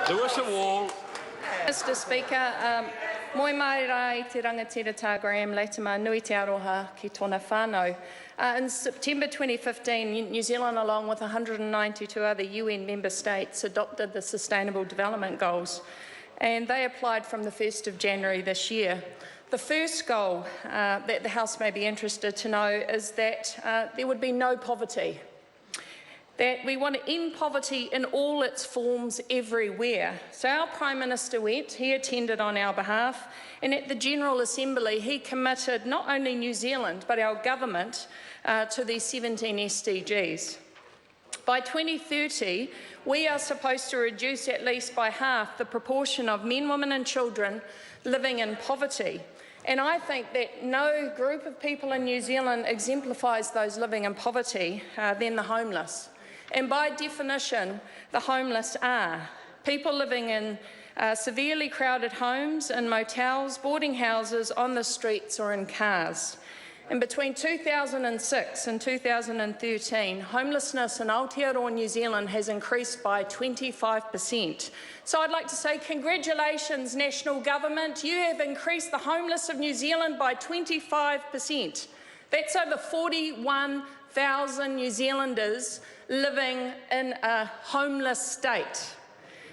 Lewis and Wall. Mr Speaker, moi mai rai te rangatira tā Graham Latimer, nui te aroha ki tōna whānau. In September 2015, New Zealand, along with 192 other UN member states, adopted the Sustainable Development Goals, and they applied from the 1st of January this year. The first goal that the House may be interested to know is that there would be no poverty. That we want to end poverty in all its forms everywhere. So our Prime Minister went, he attended on our behalf, and at the General Assembly he committed not only New Zealand but our government to these 17 SDGs. By 2030, we are supposed to reduce at least by half the proportion of men, women and children living in poverty. And I think that no group of people in New Zealand exemplifies those living in poverty than the homeless. And by definition, the homeless are people living in severely crowded homes, in motels, boarding houses, on the streets or in cars. And between 2006 and 2013, homelessness in Aotearoa, New Zealand has increased by 25%. So I'd like to say congratulations, National Government. You have increased the homeless of New Zealand by 25%. That's over 41,000 New Zealanders living in a homeless state.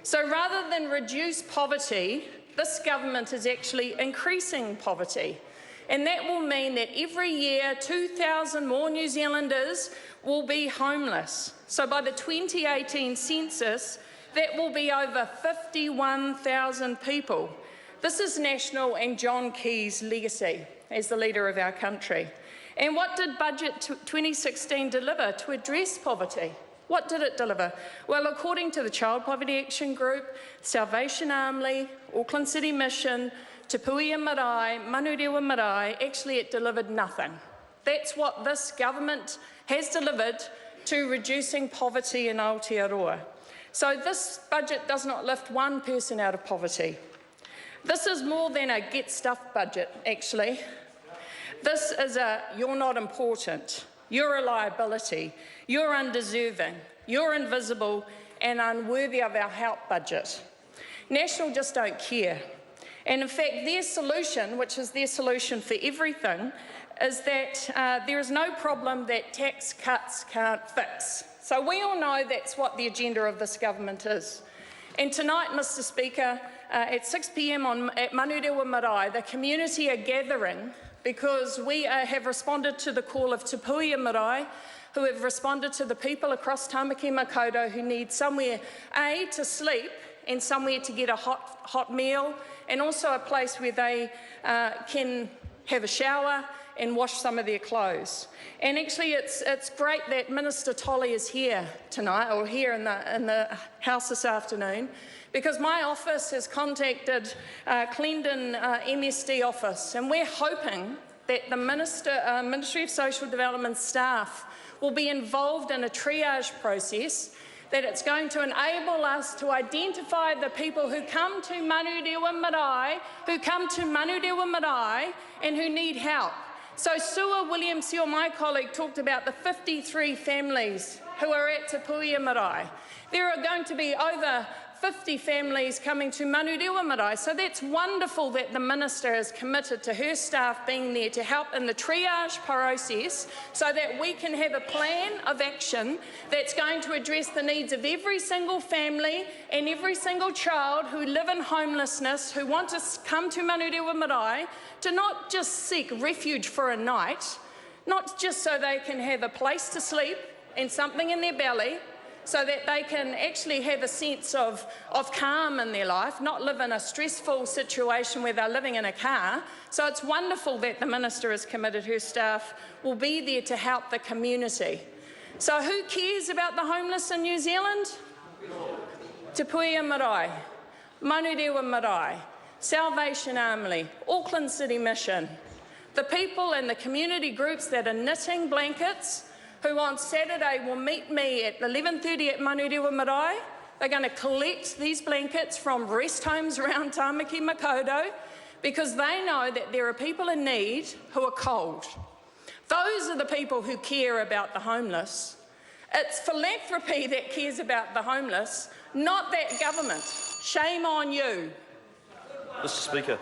So rather than reduce poverty, this government is actually increasing poverty. And that will mean that every year 2,000 more New Zealanders will be homeless. So by the 2018 census, that will be over 51,000 people. This is National and John Key's legacy as the leader of our country. And what did Budget 2016 deliver to address poverty? What did it deliver? Well, according to the Child Poverty Action Group, Salvation Army, Auckland City Mission, Te Puia Marae, Manurewa Marae, actually it delivered nothing. That's what this government has delivered to reducing poverty in Aotearoa. So this budget does not lift one person out of poverty. This is more than a get stuff budget, actually. This is a you're not important, you're a liability, you're undeserving, you're invisible and unworthy of our help budget. National just don't care. And in fact, their solution, which is their solution for everything, is that there is no problem that tax cuts can't fix. So we all know that's what the agenda of this government is. And tonight, Mr Speaker, at 6 p.m. at Manurewa Marae, the community are gathering because we have responded to the call of Te Puia Marae, who have responded to the people across Tamaki Makaurau who need somewhere, A, to sleep and somewhere to get a hot meal, and also a place where they can have a shower and wash some of their clothes. And actually it's great that Minister Tolley is here tonight, or here in the House this afternoon, because my office has contacted Clendon MSD office, and we're hoping that the Ministry of Social Development staff will be involved in a triage process, that it's going to enable us to identify the people who come to Manurewa Marae, and who need help. So Sua Williams-Seal, my colleague, talked about the 53 families who are at Te Puia Marae. There are going to be over 50 families coming to Manurewa Marae. So that's wonderful that the Minister is committed to her staff being there to help in the triage process so that we can have a plan of action that's going to address the needs of every single family and every single child who live in homelessness, who want to come to Manurewa Marae to not just seek refuge for a night, not just so they can have a place to sleep and something in their belly, so that they can actually have a sense of calm in their life, not live in a stressful situation where they're living in a car. So it's wonderful that the Minister is committed, her staff will be there to help the community. So who cares about the homeless in New Zealand? Te Puia Marae, Manurewa Marae, Salvation Army, Auckland City Mission, the people and the community groups that are knitting blankets, who on Saturday will meet me at 11:30 at Manurewa Marae. They're going to collect these blankets from rest homes around Tamaki Makaurau because they know that there are people in need who are cold. Those are the people who care about the homeless. It's philanthropy that cares about the homeless, not that government. Shame on you. Mr Speaker,